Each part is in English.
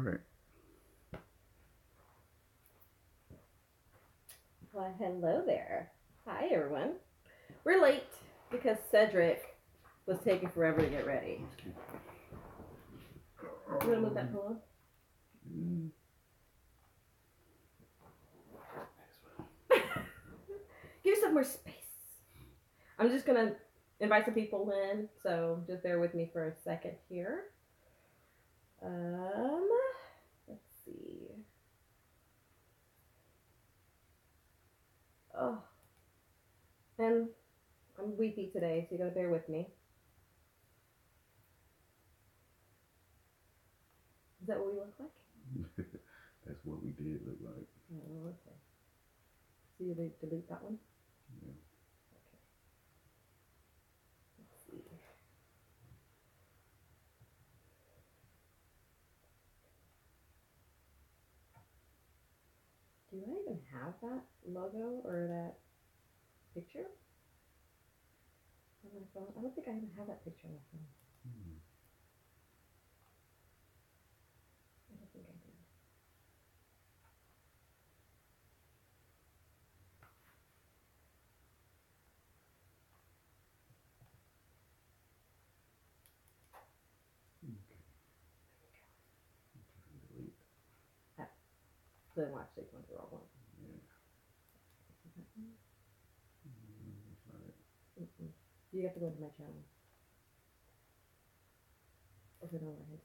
right. Well, hello there. Hi, everyone. We're late because Cedrick was taking forever to get ready. You want to move that pillow? Give yourself more space. I'm just going to invite some people in, so just bear with me for a second here. Let's see. Oh, and I'm weepy today, so you gotta bear with me. Is that what we look like? That's what we did look like. Oh, okay. So you delete that one? Yeah. Okay. Let's see. Do I even have that logo or that picture on my phone? I don't think I even have that picture on my phone. I don't think I do. Delete. Then watch they went the wrong one. Yeah. That's not it. You have to go to my channel. Over and over again.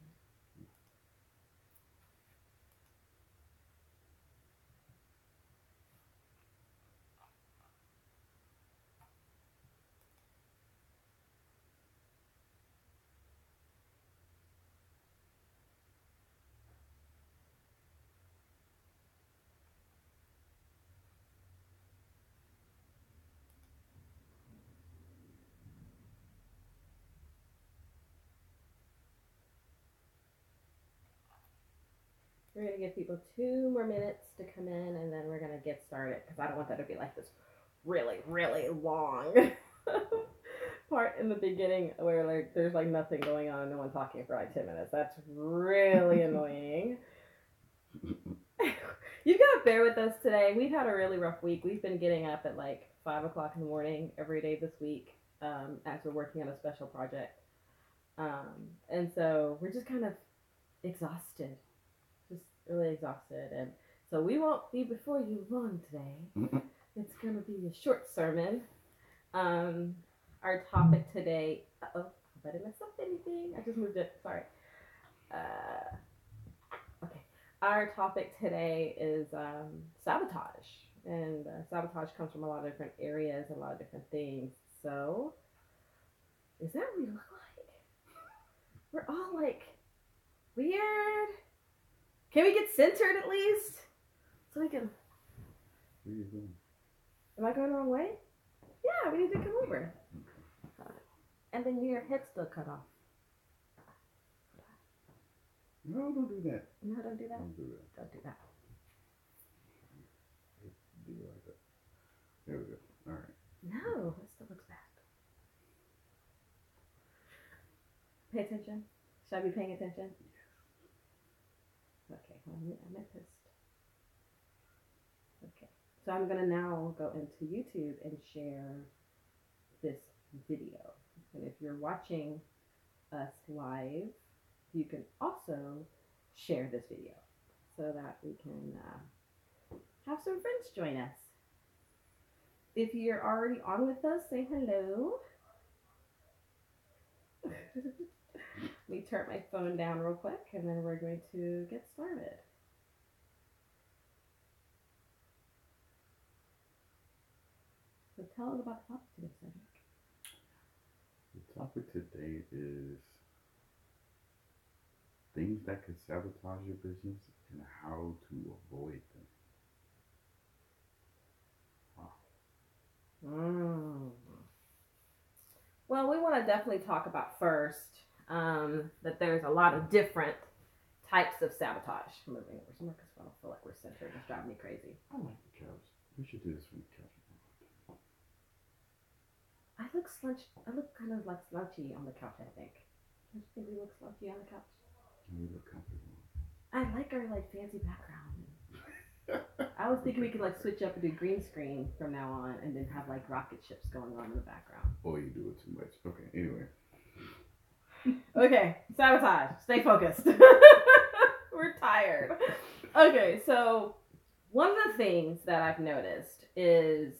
We're going to give people 2 more minutes to come in, and then we're going to get started, because I don't want that to be like this really, really long part in the beginning where like there's like nothing going on and no one talking for like 10 minutes. That's really annoying. You've got to bear with us today. We've had a really rough week. We've been getting up at like 5 o'clock in the morning every day this week as we're working on a special project. And so we're just kind of exhausted. Just really exhausted. And so we won't be before you long today. It's going to be a short sermon. Our topic today. Uh-oh, I didn't mess up anything. I just moved it. Sorry. Okay. Our topic today is sabotage. And sabotage comes from a lot of different areas, a lot of different things. So, is that what we look like? We're all like weird. Can we get centered at least? So we can. Where you going? Am I going the wrong way? Yeah, we need to come over. And then your head's still cut off. No, don't do that. No, don't do that. Don't do that. Don't do that. Do it like that. There we go. All right. No, it still looks bad. Pay attention. Should I be paying attention? Okay, well, I'm at this. Okay, so I'm gonna now go into YouTube and share this video. And if you're watching us live, you can also share this video so that we can have some friends join us. If you're already on with us, say hello. Let me turn my phone down real quick and then we're going to get started. So tell us about the topic today, Cedrick. The topic today is things that could sabotage your business and how to avoid them. Wow. Well, we want to definitely talk about first that there's a lot of different types of sabotage. I'm moving over somewhere because I don't feel like we're centered. It's driving me crazy. I like the couch. We should do this from the couch. I look slouchy. I look kind of like slouchy on the couch, I think. Don't you think we look slouchy on the couch? And we look comfortable. I like our like fancy background. I was thinking we could like switch up and do green screen from now on, and then have like rocket ships going on in the background. Or you do it too much. Okay. Anyway. Okay, sabotage. Stay focused. We're tired. Okay, so one of the things that I've noticed is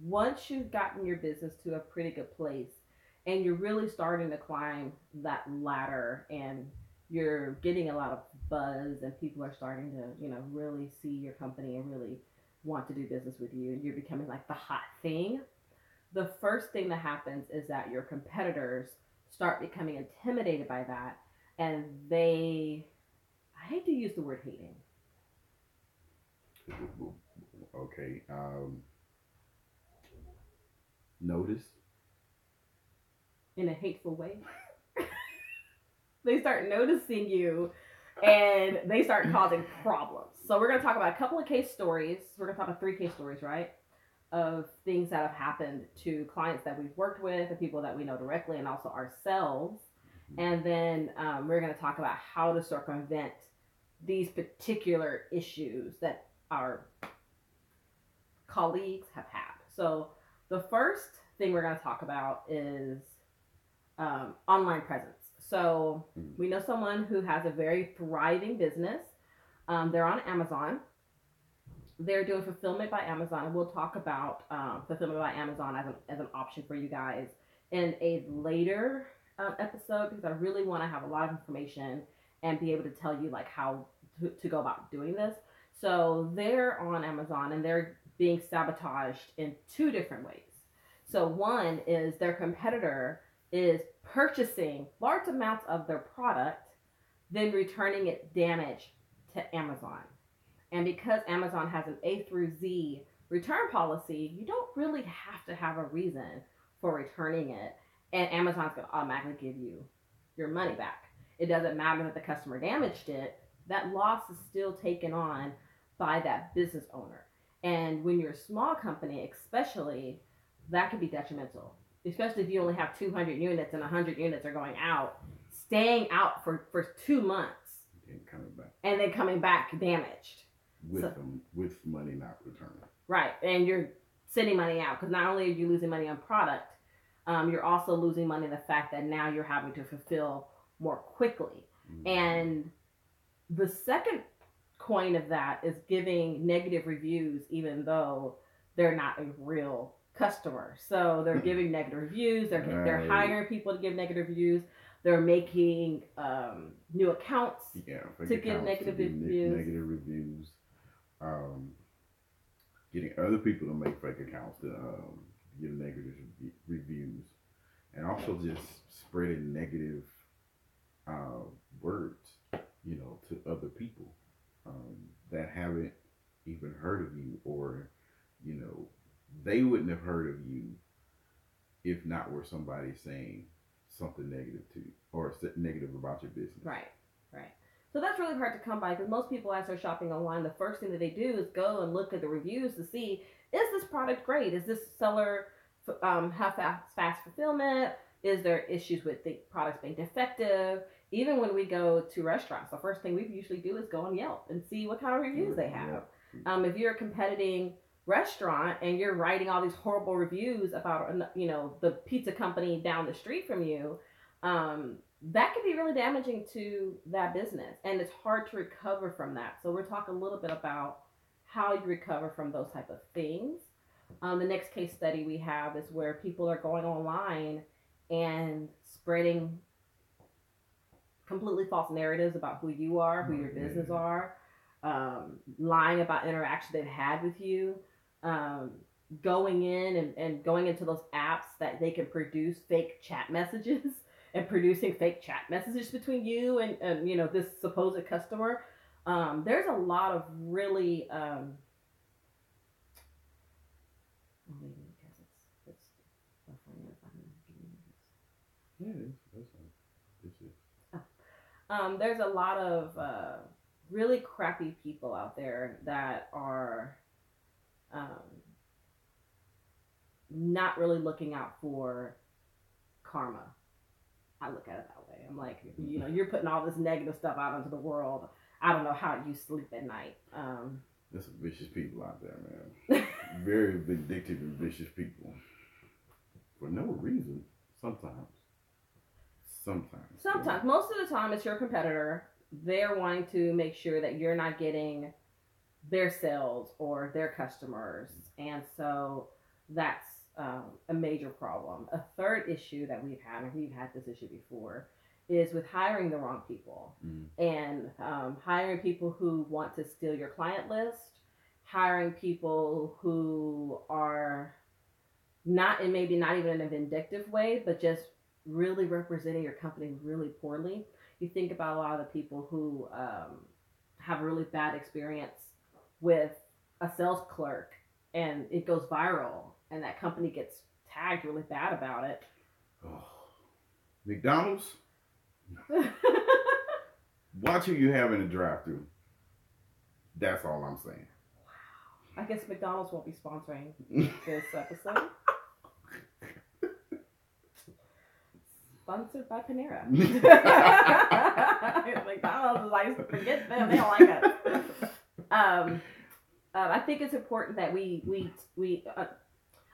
once you've gotten your business to a pretty good place and you're really starting to climb that ladder and you're getting a lot of buzz and people are starting to, you know, really see your company and really want to do business with you and you're becoming like the hot thing, the first thing that happens is that your competitors start becoming intimidated by that, and I hate to use the word hating. Okay. Notice. In a hateful way. They start noticing you and they start causing problems. So we're going to talk about a couple of case stories. We're going to talk about 3 case stories, right? Of things that have happened to clients that we've worked with, and people that we know directly, and also ourselves. And then we're going to talk about how to circumvent these particular issues that our colleagues have had. So the first thing we're going to talk about is online presence. So we know someone who has a very thriving business. They're on Amazon. They're doing fulfillment by Amazon, and we'll talk about fulfillment by Amazon as an option for you guys in a later episode, because I really want to have a lot of information and be able to tell you like how to go about doing this. So they're on Amazon and they're being sabotaged in 2 different ways. So one is their competitor is purchasing large amounts of their product, then returning it damaged to Amazon. And because Amazon has an A through Z return policy, you don't really have to have a reason for returning it. And Amazon's going to automatically give you your money back. It doesn't matter that the customer damaged it. That loss is still taken on by that business owner. And when you're a small company, especially, that can be detrimental. Especially if you only have 200 units and 100 units are going out, staying out for 2 months. And coming back. And then coming back damaged. With money not returned. Right. And you're sending money out, because not only are you losing money on product, you're also losing money in the fact that now you're having to fulfill more quickly. Mm-hmm. And the second coin of that is giving negative reviews, even though they're not a real customer. So they're giving negative reviews. They're hiring people to give negative reviews. They're making new accounts to give negative reviews. Negative reviews. Getting other people to make fake accounts to give negative reviews, and also just spreading negative words, you know, to other people that haven't even heard of you, or you know, they wouldn't have heard of you if not were somebody saying something negative to you or negative about your business. Right. So that's really hard to come by, because most people, as they're shopping online, the first thing that they do is go and look at the reviews to see, is this product great? Is this seller have fast fulfillment? Is there issues with the products being defective? Even when we go to restaurants, the first thing we usually do is go on Yelp and see what kind of reviews they have. If you're a competing restaurant and you're writing all these horrible reviews about, you know, the pizza company down the street from you, that can be really damaging to that business, and it's hard to recover from that. So we're talking a little bit about how you recover from those type of things. The next case study we have is where people are going online and spreading completely false narratives about who you are, who your business are, lying about interaction they've had with you, going in and going into those apps that they can produce fake chat messages and producing fake chat messages between you and you know, this supposed customer. There's a lot of really there's a lot of really crappy people out there that are not really looking out for karma. I look at it that way. I'm like, you're putting all this negative stuff out into the world. I don't know how you sleep at night. There's some vicious people out there, man. Very vindictive and vicious people. For no reason, sometimes. Sometimes. Most of the time, it's your competitor. They're wanting to make sure that you're not getting their sales or their customers. And so that's a major problem. A third issue that we've had, and we've had this issue before, is with hiring the wrong people. And hiring people who want to steal your client list, hiring people who are not, and maybe not even in a vindictive way, but just really representing your company really poorly. You think about a lot of the people who have a really bad experience with a sales clerk and it goes viral and that company gets tagged really bad about it. Oh. McDonald's? Watch who you have in the drive-thru. That's all I'm saying. Wow. I guess McDonald's won't be sponsoring this episode. Sponsored by Panera. McDonald's is like, forget them, they don't like us. I think it's important that we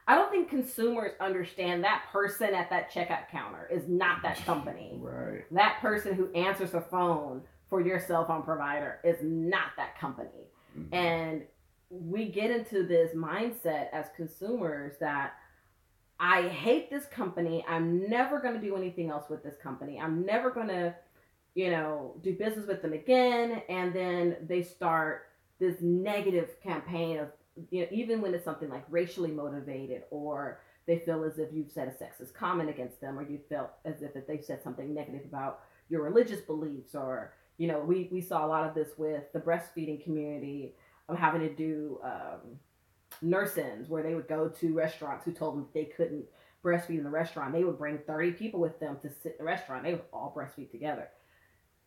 I don't think consumers understand that person at that checkout counter is not that company. Right. That person who answers the phone for your cell phone provider is not that company. Mm-hmm. And we get into this mindset as consumers that I hate this company. I'm never going to do anything else with this company. I'm never going to, do business with them again. And then they start this negative campaign of, even when it's something like racially motivated, or they feel as if you've said a sexist comment against them, or you felt as if they've said something negative about your religious beliefs, or, we saw a lot of this with the breastfeeding community of having to do nurse-ins, where they would go to restaurants who told them they couldn't breastfeed in the restaurant. They would bring 30 people with them to sit in the restaurant. They would all breastfeed together.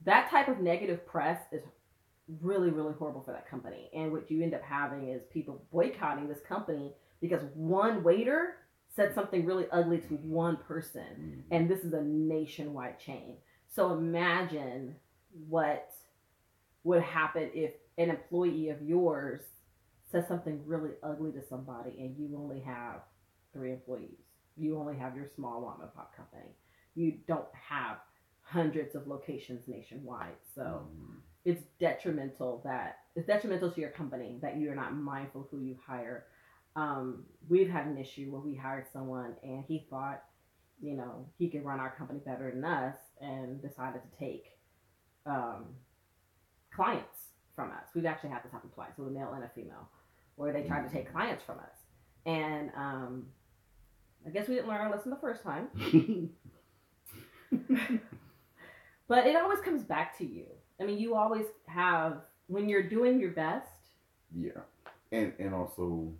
That type of negative press is really, really horrible for that company. And what you end up having is people boycotting this company because one waiter said something really ugly to one person. Mm-hmm. And this is a nationwide chain. So imagine what would happen if an employee of yours says something really ugly to somebody and you only have 3 employees. You only have your small mom and pop company. You don't have hundreds of locations nationwide. So it's detrimental to your company that you're not mindful who you hire. We've had an issue where we hired someone and he thought, he could run our company better than us, and decided to take clients from us. We've actually had this happen twice with a male and a female, where they tried to take clients from us. And I guess we didn't learn our lesson the first time. But it always comes back to you. I mean, you always have, when you're doing your best. Yeah. And also,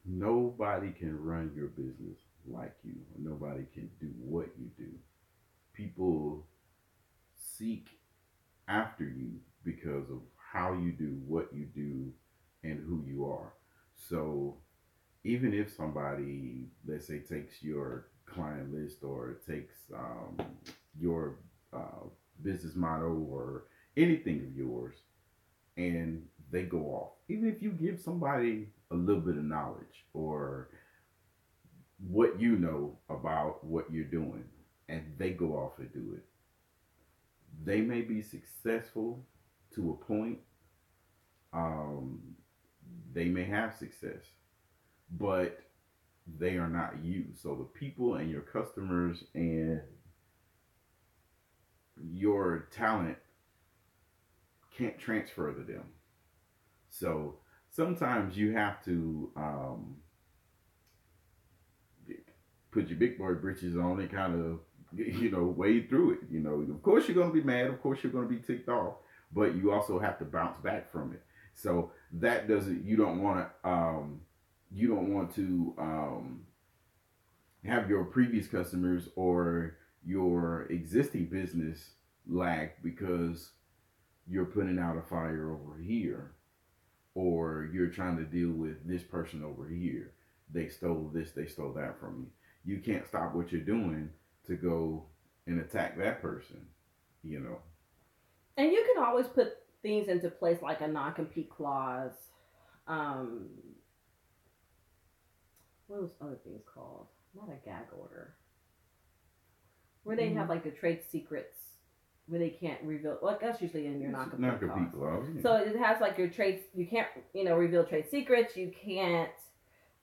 nobody can run your business like you. Nobody can do what you do. People seek after you because of how you do what you do and who you are. So even if somebody, let's say, takes your client list or takes your business model or anything of yours and they go off, even if you give somebody a little bit of knowledge or what you know about what you're doing and they go off and do it, they may be successful to a point. They may have success, but they are not you. So the people and your customers and your talent can't transfer to them. So sometimes you have to put your big boy britches on and kind of, wade through it. Of course you're going to be mad. Of course you're going to be ticked off, but you also have to bounce back from it. So that doesn't, you don't want to have your previous customers or your existing business lag because you're putting out a fire over here, or you're trying to deal with this person over here. They stole this, they stole that from you. You can't stop what you're doing to go and attack that person, you know. And you can always put things into place like a non-compete clause. Um, what are those other things called? Not a gag order. Where they have like the trade secrets where they can't reveal. Well, that's usually in your non-compete clause. Yeah. So it has like your trade. You can't, reveal trade secrets. You can't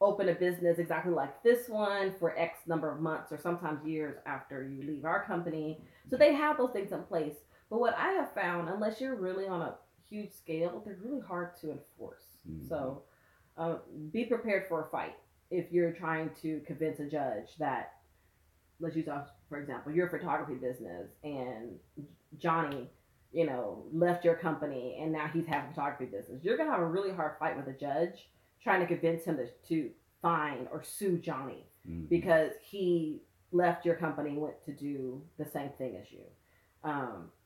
open a business exactly like this one for X number of months or sometimes years after you leave our company. So they have those things in place. But what I have found, unless you're really on a huge scale, they're really hard to enforce. Mm-hmm. So be prepared for a fight if you're trying to convince a judge that, let's use, for example, your photography business and Johnny, left your company and now he's having a photography business. You're going to have a really hard fight with a judge trying to convince him to fine or sue Johnny mm-hmm. because he left your company and went to do the same thing as you.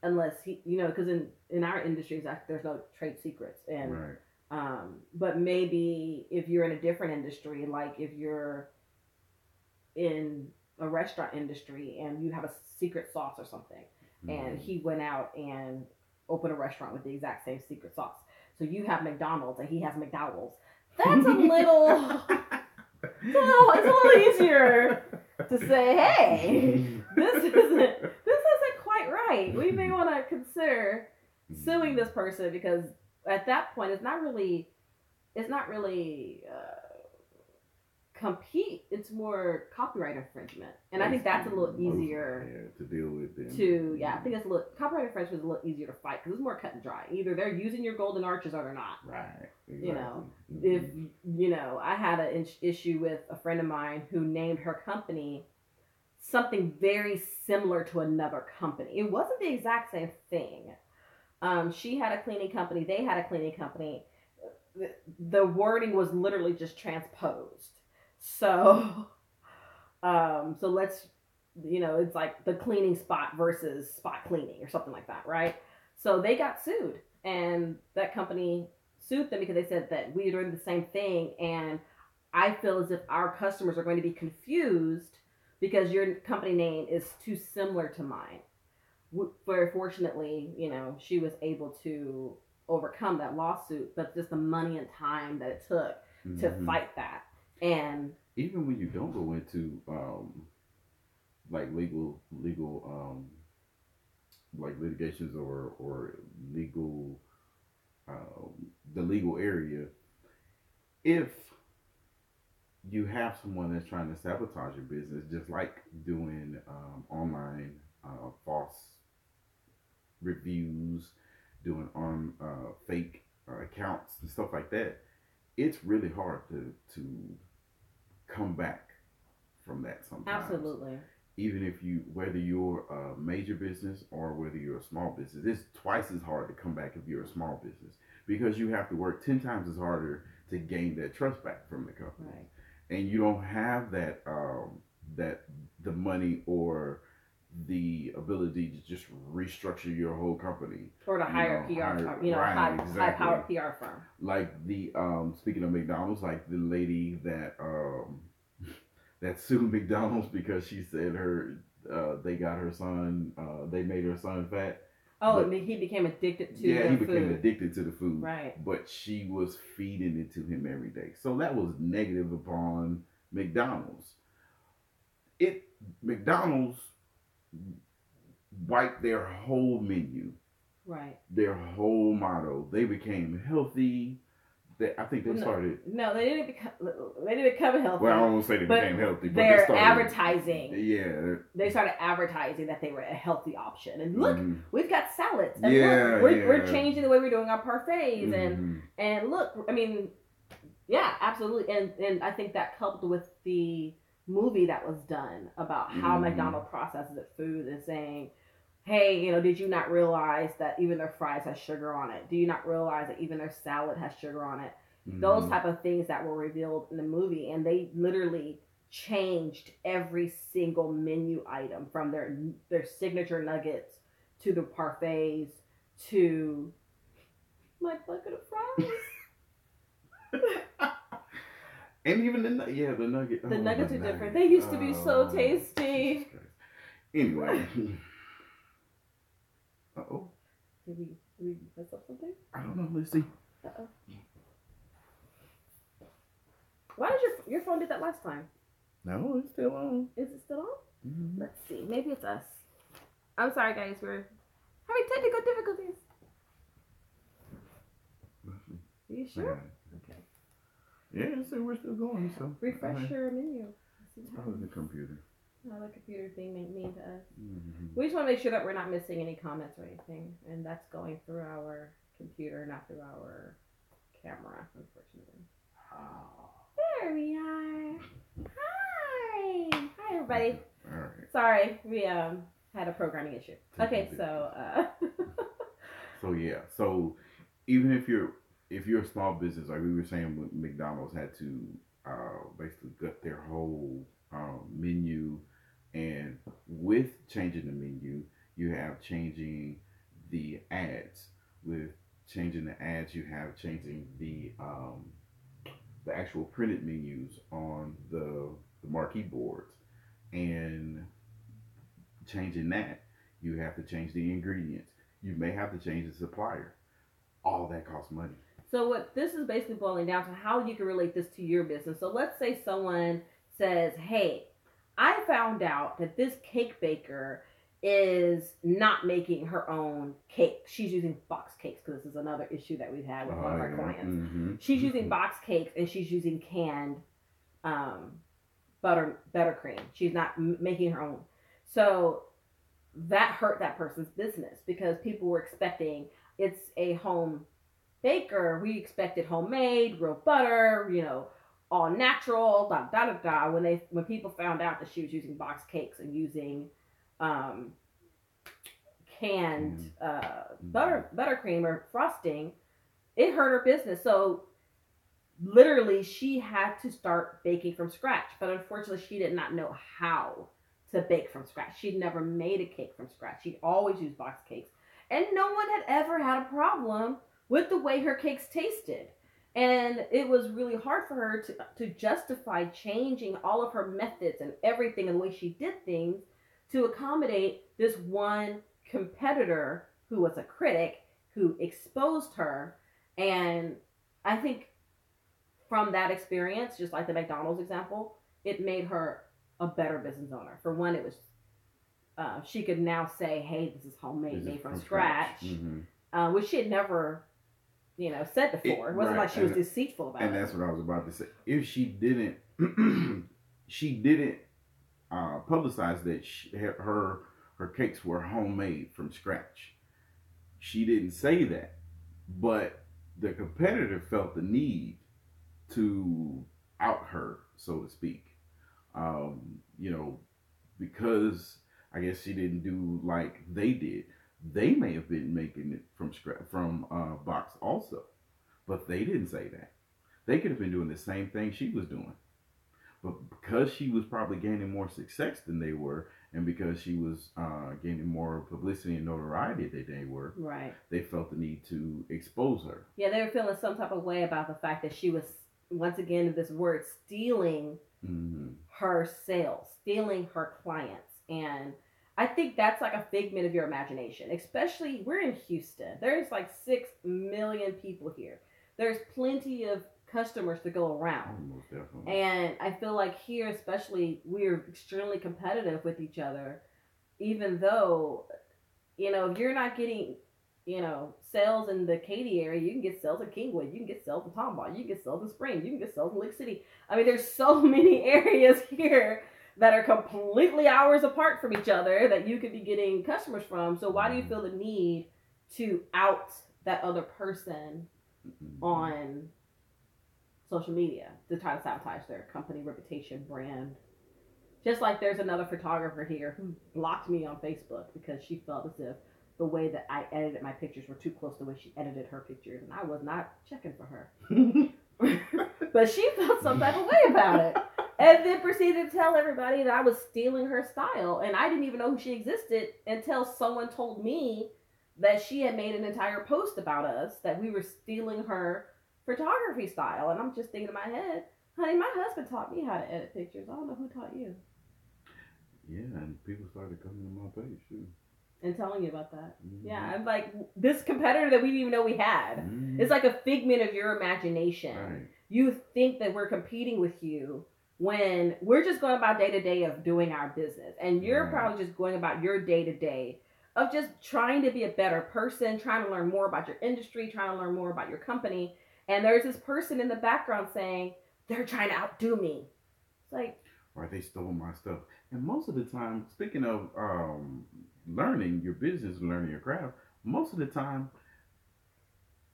Unless he, because in our industry, there's no trade secrets. And, right. But maybe if you're in a different industry, like if you're in a restaurant industry and you have a secret sauce or something, mm-hmm. and he went out and opened a restaurant with the exact same secret sauce. So you have McDonald's and he has McDowell's. That's a little, it's a little easier to say, hey, this isn't quite right. We may want to consider suing this person because at that point it's not really compete. It's more copyright infringement, and I think that's a little easier to deal with. I think it's a little copyright infringement is a little easier to fight because it's more cut and dry. Either they're using your golden arches or they're not. Right. Exactly. If I had an issue with a friend of mine who named her company something very similar to another company. It wasn't the exact same thing. She had a cleaning company. They had a cleaning company. The wording was literally just transposed. So let's, it's like the cleaning spot versus spot cleaning or something like that, right? So they got sued, and that company sued them because they said that we are doing the same thing, and I feel as if our customers are going to be confused because your company name is too similar to mine. Very fortunately, she was able to overcome that lawsuit, but just the money and time that it took mm-hmm. to fight that. And even when you don't go into like legal like litigations or legal the legal area, if you have someone that's trying to sabotage your business, just like doing online false reviews, doing fake accounts and stuff like that, it's really hard to come back from that sometimes. Absolutely. Even if whether you're a major business or whether you're a small business, it's twice as hard to come back if you're a small business because you have to work 10 times as harder to gain that trust back from the company. Right. And you don't have that the money or the ability to just restructure your whole company or to hire a PR firm, exactly. High-powered PR firm. Like the speaking of McDonald's, like the lady that that sued McDonald's because she said they got her son, they made her son fat. Oh, and he became addicted to the food. Yeah, he became addicted to the food. Right. But she was feeding it to him every day. So that was negative upon McDonald's. McDonald's wiped their whole menu. Right. Their whole motto. They became healthy. I think they started. No, they didn't become healthy. Well, I don't want to say they became healthy, but they're they started advertising. Yeah. They started advertising that they were a healthy option. And look, mm-hmm. we've got salads. And look, we're changing the way we're doing our parfaits. Mm-hmm. And look, I mean, yeah, absolutely. And I think that coupled with the movie that was done about how mm-hmm. McDonald's processes its food and saying, hey, did you not realize that even their fries has sugar on it? Do you not realize that even their salad has sugar on it? Mm-hmm. Those type of things that were revealed in the movie, and they literally changed every single menu item from their signature nuggets to the parfaits to my bucket of fries. And even the nugget. The nuggets are different. They used to be so tasty. Anyway. Uh-oh. Did we mess up something? I don't know. Let's see. Uh-oh. Why did your phone do that last time? No, it's still on. Is it still on? Mm-hmm. Let's see. Maybe it's us. I'm sorry, guys. We're having technical difficulties. Are you sure? Okay. Yeah, so we're still going. So refresh your menu. It's probably the computer. No, the computer being mean to us. Mm-hmm. We just want to make sure that we're not missing any comments or anything, and that's going through our computer, not through our camera, unfortunately. There we are. Hi, everybody. All right. Sorry, we had a programming issue. Okay, so so yeah, so even if you're a small business, like we were saying, McDonald's had to basically gut their whole menu, and with changing the menu, you have changing the ads. With changing the ads, you have changing the actual printed menus on the marquee boards, and changing that, you have to change the ingredients. You may have to change the supplier. All that costs money. So what this is basically boiling down to how you can relate this to your business. So let's say someone says, hey, I found out that this cake baker is not making her own cake. She's using box cakes, because this is another issue that we've had with one of our clients. Mm-hmm. She's using box cakes, and she's using canned buttercream. She's not making her own. So that hurt that person's business, because people were expecting, it's a home baker, we expected homemade, real butter, all natural, da da da da. When people found out that she was using box cakes and using canned buttercream or frosting, it hurt her business. So literally, she had to start baking from scratch. But unfortunately, she did not know how to bake from scratch. She'd never made a cake from scratch. She'd always used box cakes, and no one had ever had a problem with the way her cakes tasted. And it was really hard for her to justify changing all of her methods and everything and the way she did things to accommodate this one competitor who was a critic who exposed her. And I think from that experience, just like the McDonald's example, it made her a better business owner. For one, it was she could now say, hey, this is homemade, made from scratch. Mm-hmm. Which she had never said before. It wasn't right. Like she was deceitful about it. And that's what I was about to say. If she didn't publicize that her cakes were homemade from scratch, she didn't say that, but the competitor felt the need to out her, so to speak. Because I guess she didn't do like they did. They may have been making it from scratch, from box also, but they didn't say that. They could have been doing the same thing she was doing, but because she was probably gaining more success than they were, and because she was gaining more publicity and notoriety than they were, right? They felt the need to expose her. Yeah, they were feeling some type of way about the fact that she was, once again, this word, stealing her sales, stealing her clients. And I think that's like a figment of your imagination. Especially, we're in Houston. There's like 6 million people here. There's plenty of customers to go around. Most definitely. And I feel like here, especially, we're extremely competitive with each other. Even though, if you're not getting, sales in the Katy area, you can get sales in Kingwood, you can get sales in Tomball, you can get sales in Spring, you can get sales in Lake City. I mean, there's so many areas here that are completely hours apart from each other that you could be getting customers from. So why do you feel the need to out that other person on social media to try to sabotage their company, reputation, brand? Just like there's another photographer here who blocked me on Facebook because she felt as if the way that I edited my pictures were too close to the way she edited her pictures, and I was not checking for her. But she felt some type of way about it. And then proceeded to tell everybody that I was stealing her style. And I didn't even know who she existed until someone told me that she had made an entire post about us, that we were stealing her photography style. And I'm just thinking in my head, honey, my husband taught me how to edit pictures. I don't know who taught you. Yeah, and people started coming to my page too. And telling you about that. Mm-hmm. Yeah, I'm like, this competitor that we didn't even know we had. Mm-hmm. It's like a figment of your imagination. Right. You think that we're competing with you when we're just going about day to day of doing our business. And you're Right. probably just going about your day to day of just trying to be a better person, trying to learn more about your industry, trying to learn more about your company. And there's this person in the background saying, they're trying to outdo me. It's like, Or they stole my stuff. And most of the time, speaking of learning your business, learning your craft, most of the time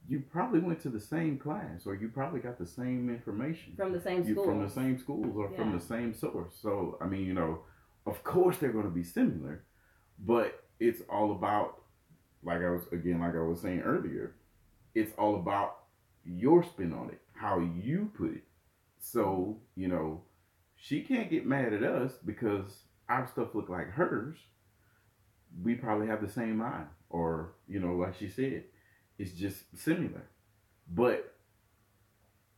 you probably went to the same class or you probably got the same information from the same schools. From the same schools or from the same source. So, I mean, of course they're going to be similar, but it's all about, like I was saying earlier, it's all about your spin on it, how you put it. So, she can't get mad at us because our stuff look like hers. We probably have the same eye, or like she said, it's just similar. But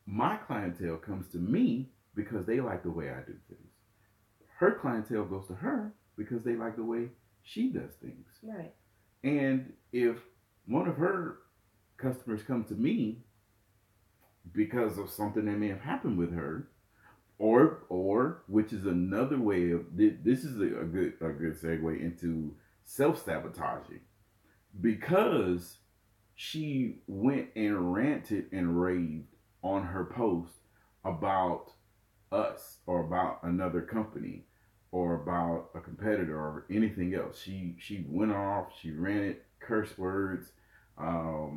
my clientele comes to me because they like the way I do things. Her clientele goes to her because they like the way she does things. Right. And if one of her customers come to me because of something that may have happened with her, or which is another way of this is a good segue into self-sabotaging, because she went and ranted and raved on her post about us or about another company or about a competitor or anything else. She went off, she ranted curse words, all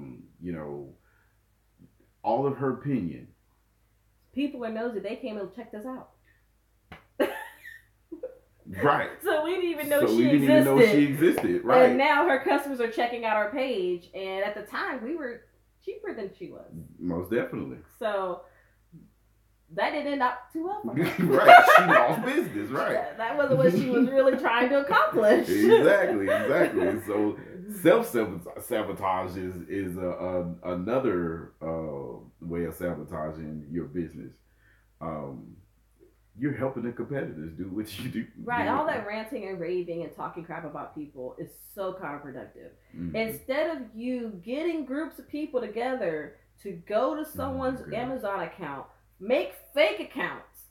of her opinion. People are nosy. They came and checked us out. Right. So we didn't even know she existed. Right. And now her customers are checking out our page. And at the time, we were cheaper than she was. Most definitely. So that didn't end up too well for her. Right. She lost business. Right. That wasn't what she was really trying to accomplish. Exactly. So self-sabotage is another way of sabotaging your business. You're helping the competitors do what you do. Right. All that ranting and raving and talking crap about people is so counterproductive. Mm-hmm. Instead of you getting groups of people together to go to someone's Amazon account, make fake accounts,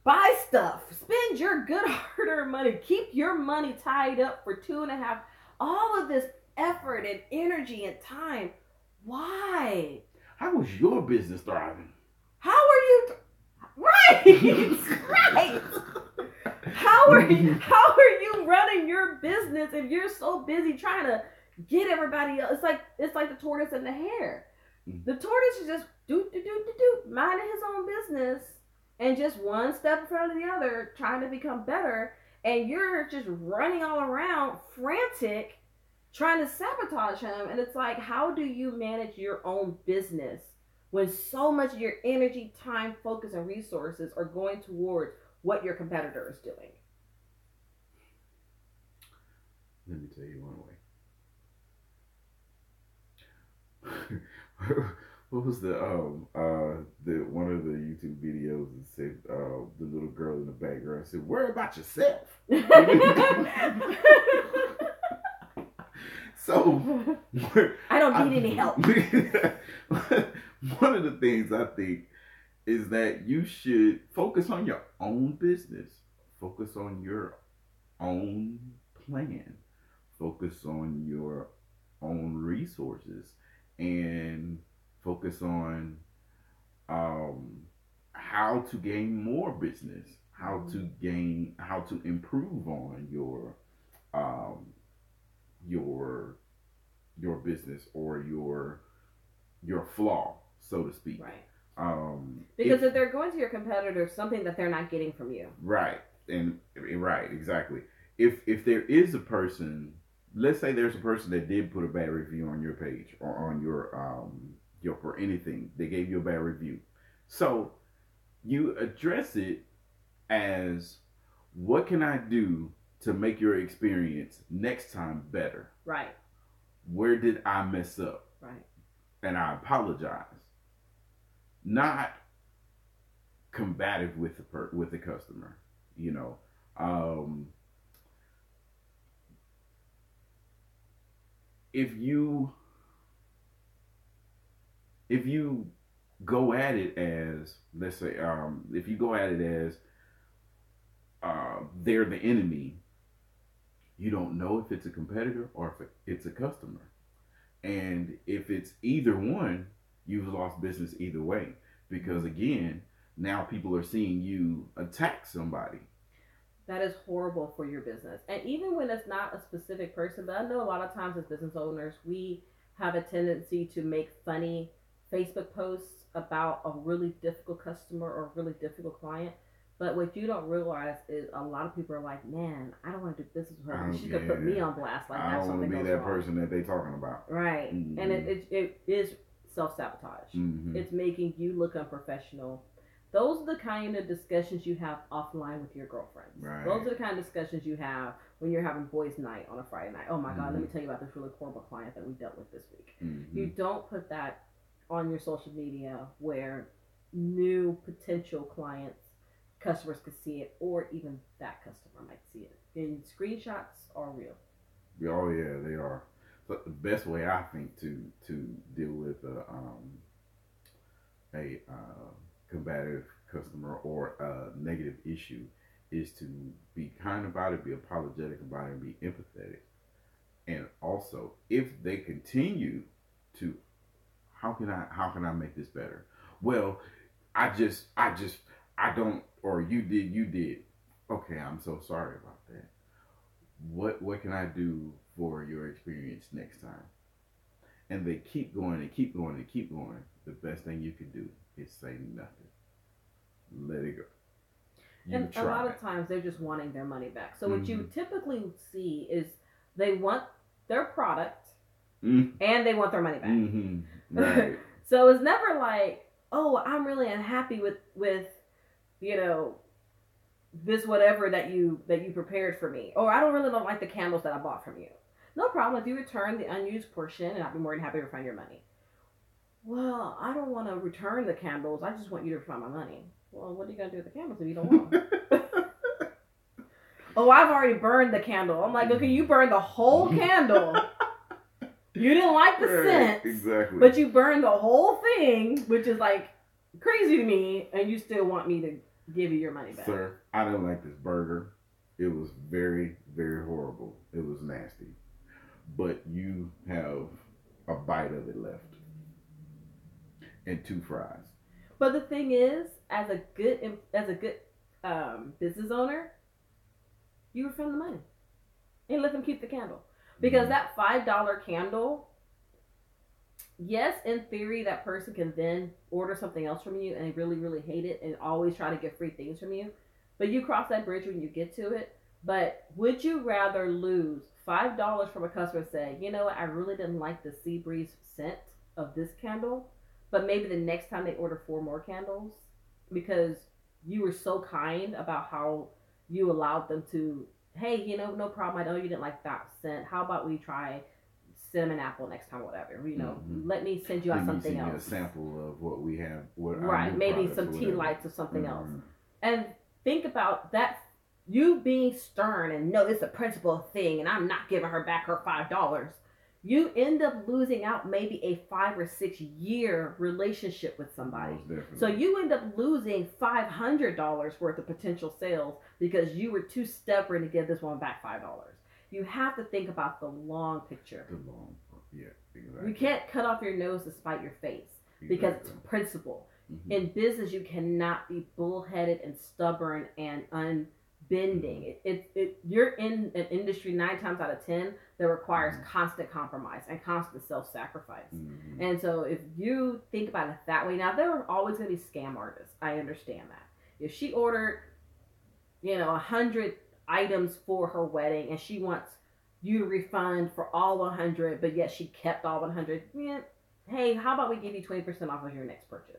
buy stuff, spend your good hard-earned money, keep your money tied up for 2.5, all of this effort and energy and time. Why? How was your business thriving? How are you? Right. Right. How are you running your business if you're so busy trying to get everybody else? It's like the tortoise and the hare. The tortoise is just minding his own business and just one step in front of the other, trying to become better, and you're just running all around frantic, trying to sabotage him. And it's like, how do you manage your own business when so much of your energy, time, focus, and resources are going towards what your competitor is doing? Let me tell you one way. What was the one of the YouTube videos that said the little girl in the background said, "Worry about yourself." So I don't need any help. One of the things I think is that you should focus on your own business, focus on your own plan, focus on your own resources, and focus on how to gain more business, how to improve on your business or your flaw, so to speak. Right. Because if they're going to your competitor, something that they're not getting from you. Right. And right, exactly. If there is a person, let's say there's a person that did put a bad review on your page or on your for anything, they gave you a bad review. So you address it as, what can I do to make your experience next time better? Right. Where did I mess up? Right. And I apologize. Not combative with the customer, Um, if you if you go at it as, let's say, if you go at it as they're the enemy, you don't know if it's a competitor or if it's a customer. And if it's either one, you've lost business either way. Because again, now people are seeing you attack somebody. That is horrible for your business. And even when it's not a specific person, but I know a lot of times as business owners, we have a tendency to make funny Facebook posts about a really difficult customer or a really difficult client. But what you don't realize is a lot of people are like, man, I don't want to do business with her. She could put me on blast. Like, I that's don't want something to be goes that wrong. person that they talking about. Right. Mm-hmm. And it is self-sabotage. Mm-hmm. It's making you look unprofessional. Those are the kind of discussions you have offline with your girlfriends. Right. Those are the kind of discussions you have when you're having boys' night on a Friday night. Oh my God, let me tell you about this really horrible client that we dealt with this week. Mm-hmm. You don't put that on your social media where new potential clients, customers could see it, or even that customer might see it. And screenshots are real. Oh yeah, they are. But the best way I think to deal with a combative customer or a negative issue is to be kind about it, be apologetic about it, and be empathetic. And also, if they continue to, how can I make this better? Well, I don't, or you did. Okay, I'm so sorry about that. What can I do for your experience next time? And they keep going and keep going and keep going. The best thing you can do is say nothing. Let it go. And a lot of times they're just wanting their money back. So what you typically see is they want their product and they want their money back. Mm-hmm. Right. So it's never like, oh, I'm really unhappy with this whatever that you prepared for me, or I don't like the candles that I bought from you. No problem if you return the unused portion, and I'd be more than happy to refund your money. Well, I don't want to return the candles. I just want you to refund my money. Well, what are you gonna do with the candles if you don't want them? Oh, I've already burned the candle. I'm like, okay, you burned the whole candle. You didn't like the scent, exactly, but you burned the whole thing, which is like crazy to me, and you still want me to give you your money back. Sir, I didn't like this burger. It was very, very horrible. It was nasty. But you have a bite of it left. And 2 fries. But the thing is, as a good business owner, you refund the money and let them keep the candle, because that $5 candle, yes, in theory, that person can then order something else from you and they really, really hate it and always try to get free things from you. But you cross that bridge when you get to it. But would you rather lose $5 from a customer and say, you know what, I really didn't like the sea breeze scent of this candle, but maybe the next time they order 4 more candles because you were so kind about how you allowed them to, hey, no problem, I know you didn't like that scent. How about we try cinnamon apple next time, whatever. Let me send you out something else. Me a sample of what we have. Right, maybe some tea lights or something else. And think about that, you being stern and no, it's a principal thing and I'm not giving her back her $5. You end up losing out maybe a 5 or 6 year relationship with somebody. So you end up losing $500 worth of potential sales because you were too stubborn to give this one back $5. You have to think about the long picture. Yeah, exactly. You can't cut off your nose to spite your face because it's principle. Mm-hmm. In business, you cannot be bullheaded and stubborn and unbending. You're in an industry 9 times out of 10 that requires constant compromise and constant self-sacrifice. Mm-hmm. And so if you think about it that way, now there are always going to be scam artists. I understand that. If she ordered, 100 items for her wedding and she wants you to refund for all 100, but yet she kept all 100, hey, how about we give you 20% off of your next purchase?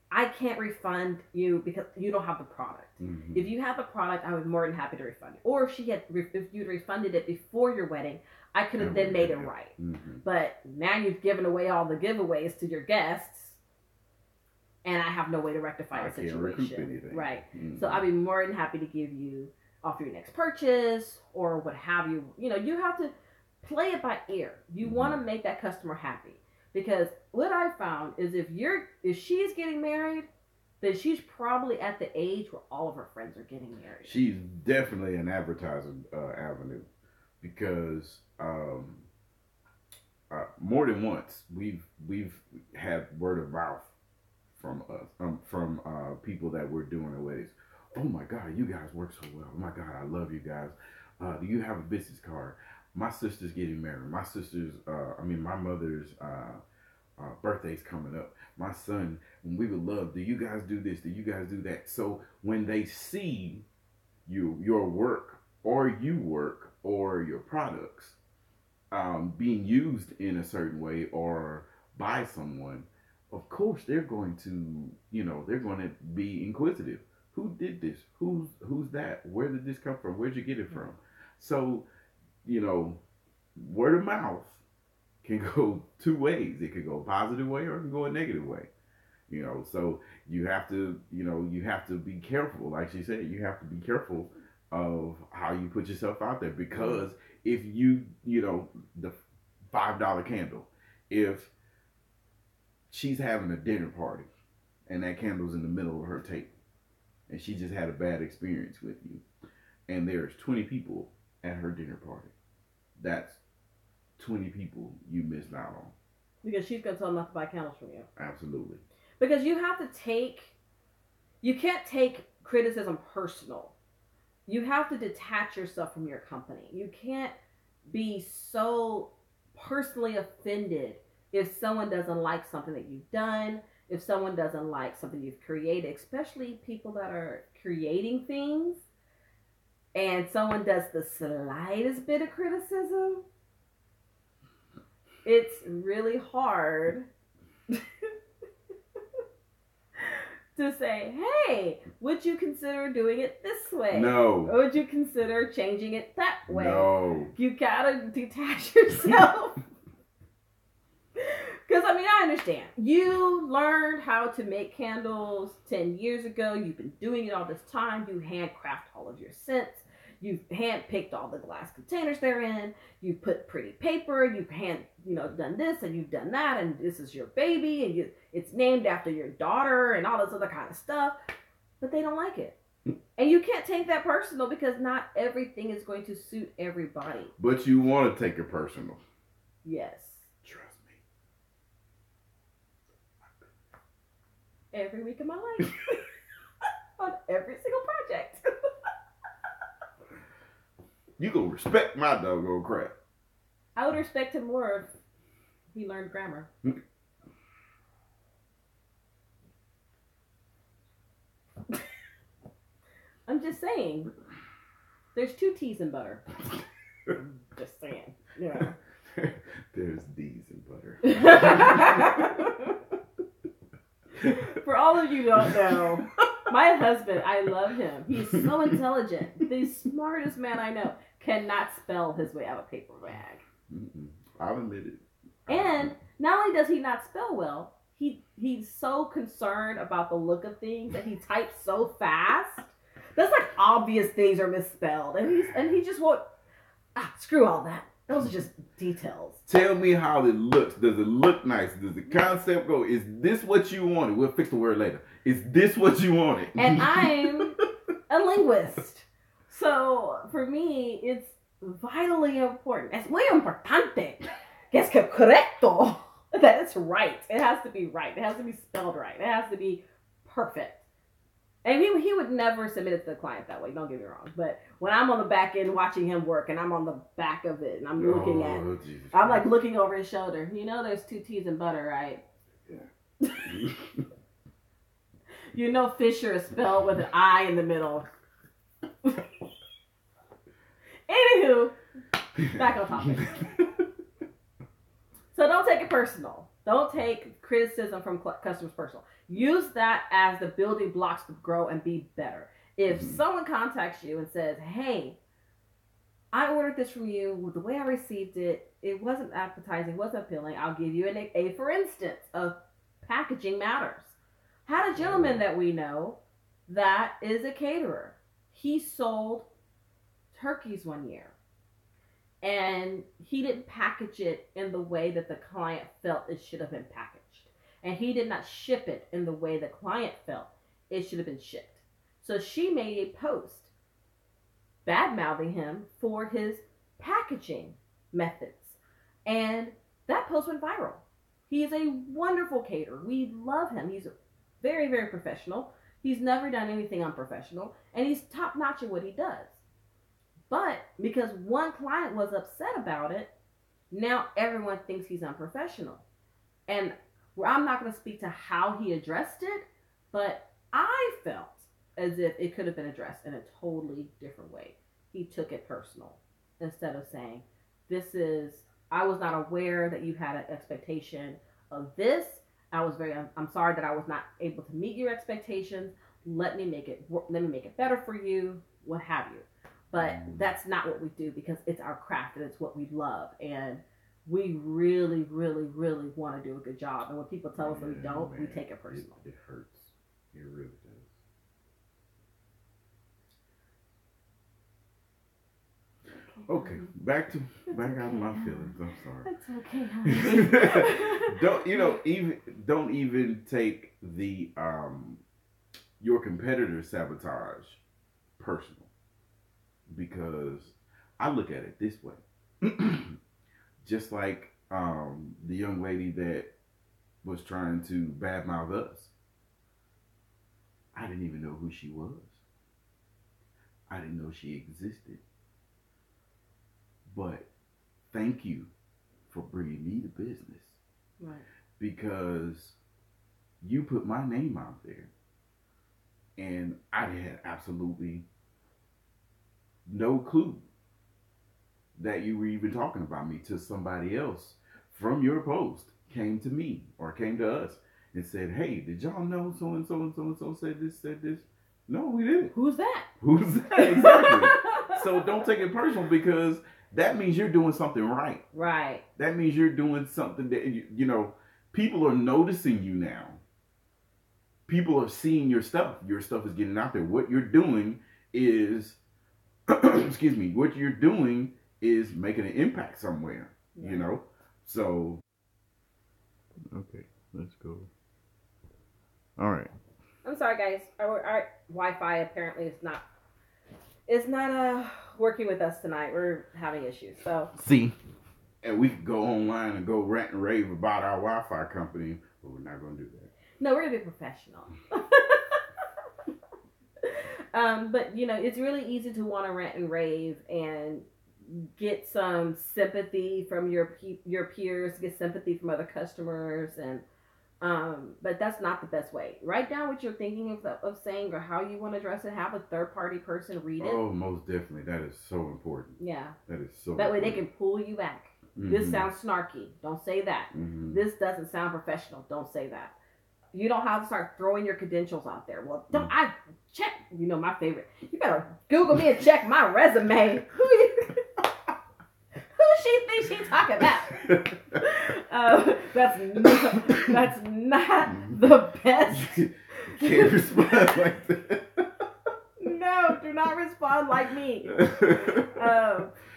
I can't refund you because you don't have the product. Mm-hmm. If you have the product, I was more than happy to refund you. Or if you'd refunded it before your wedding, I could have then made it right. Mm-hmm. But now you've given away all the giveaways to your guests, and I have no way to rectify the situation. Can't recoup anything. Right. Mm-hmm. So I'd be more than happy to give you off your next purchase or what have you. You know, you have to play it by ear. You want to make that customer happy, because what I found is if she's getting married, then she's probably at the age where all of her friends are getting married. She's definitely an advertising avenue, because more than once we've had word of mouth from us, from people that we're doing the weddings. Oh my God, you guys work so well. Oh my God, I love you guys. Do you have a business card? My sister's getting married. My mother's birthday's coming up. My son, we would love, do you guys do this? Do you guys do that? So when they see your work or your products being used in a certain way or by someone, of course they're going to, they're going to be inquisitive. Who did this? Who's that? Where did this come from? Where'd you get it from? So, word of mouth can go two ways. It could go a positive way or it can go a negative way. So you have to be careful. Like she said, you have to be careful of how you put yourself out there, because if the $5 candle, if she's having a dinner party and that candle's in the middle of her table and she just had a bad experience with you, and there's 20 people at her dinner party, that's 20 people you missed out on. Because she's going to tell them not to buy candles from you. Absolutely. Because you can't take criticism personal. You have to detach yourself from your company. You can't be so personally offended if someone doesn't like something that you've done, if someone doesn't like something you've created, especially people that are creating things, and someone does the slightest bit of criticism. It's really hard to say, hey, would you consider doing it this way? No. Or would you consider changing it that way? No. You gotta detach yourself. Because, I understand. You learned how to make candles 10 years ago. You've been doing it all this time. You handcraft all of your scents. You've handpicked all the glass containers they're in. You've put pretty paper. You've done this and you've done that. And this is your baby. And it's named after your daughter and all this other kind of stuff. But they don't like it. And you can't take that personal, because not everything is going to suit everybody. But you want to take it personal. Yes. Trust me. Every week of my life. On every single project. You gonna respect my doggone crap. I would respect him more if he learned grammar. I'm just saying. There's 2 T's in butter. Just saying. Yeah. There's D's in butter. For all of you who don't know, my husband, I love him. He's so intelligent. The smartest man I know. Cannot spell his way out of a paper bag. I'll admit it. And not only does he not spell well, he's so concerned about the look of things that he types so fast. There's like obvious things are misspelled, and he just won't. Screw all that. Those are just details. Tell me how it looks. Does it look nice? Does the concept go? Is this what you wanted? We'll fix the word later. Is this what you wanted? And I'm a linguist. So, for me, it's vitally important. Es muy importante que es correcto. That it's right. It has to be right. It has to be spelled right. It has to be perfect. And he would never submit it to the client that way. Don't get me wrong. But when I'm on the back end watching him work, and I'm on the back of it, and I'm looking at it, I'm like looking over his shoulder. There's 2 T's in butter, right? Yeah. Fisher is spelled with an I in the middle. Anywho, back on topic. So don't take it personal. Don't take criticism from customers personal. Use that as the building blocks to grow and be better. If someone contacts you and says, hey, I ordered this from you, the way I received it, it wasn't appetizing, wasn't appealing, I'll give you a for instance of packaging matters. Had a gentleman that we know that is a caterer. He sold turkeys one year, and he didn't package it in the way that the client felt it should have been packaged, and he did not ship it in the way the client felt it should have been shipped. So she made a post bad mouthing him for his packaging methods, and that post went viral. He is a wonderful caterer. We love him. He's very, very professional. He's never done anything unprofessional, and he's top notch at what he does. But because one client was upset about it, now everyone thinks he's unprofessional. And I'm not going to speak to how he addressed it, but I felt as if it could have been addressed in a totally different way. He took it personal instead of saying, I was not aware that you had an expectation of this. I'm sorry that I was not able to meet your expectations. Let me make it better for you, what have you. But that's not what we do, because it's our craft and it's what we love. And we really, really, really want to do a good job. And when people tell us that we don't, we take it personal. It hurts. It really does. Okay, back out of my feelings. I'm sorry. That's okay, honey. Don't even take the your competitor's sabotage personal, because I look at it this way. Just like the young lady that was trying to badmouth us. I didn't even know who she was. I didn't know she existed. But thank you for bringing me to business. Right. Because you put my name out there. And I had absolutely no clue that you were even talking about me to somebody else from your post. Came to me or came to us and said, hey, did y'all know so-and-so and so-and-so said this? No, we didn't. Who's that? Exactly. So don't take it personal, because that means you're doing something right. Right. That means you're doing something that, people are noticing you now. People are seeing your stuff. Your stuff is getting out there. What you're doing is, what you're doing is making an impact somewhere, So, okay, let's go. All right. I'm sorry, guys. Our Wi-Fi apparently is not working with us tonight. We're having issues. So see, and we could go online and go rant and rave about our Wi-Fi company, but we're not going to do that. No, we're gonna be professional. But it's really easy to want to rant and rave and get some sympathy from your peers, get sympathy from other customers, and but that's not the best way. Write down what you're thinking of saying or how you want to address it. Have a third party person read it. Oh, most definitely. That is so important. Yeah. That is so That important. way they can pull you back. Mm-hmm. This sounds snarky. Don't say that. Mm-hmm. This doesn't sound professional. Don't say that. You don't have to start throwing your credentials out there. Well, don't I check? My favorite. You better Google me and check my resume. Who she thinks she's talking about? That's not the best. Can't respond like that. No, do not respond like me.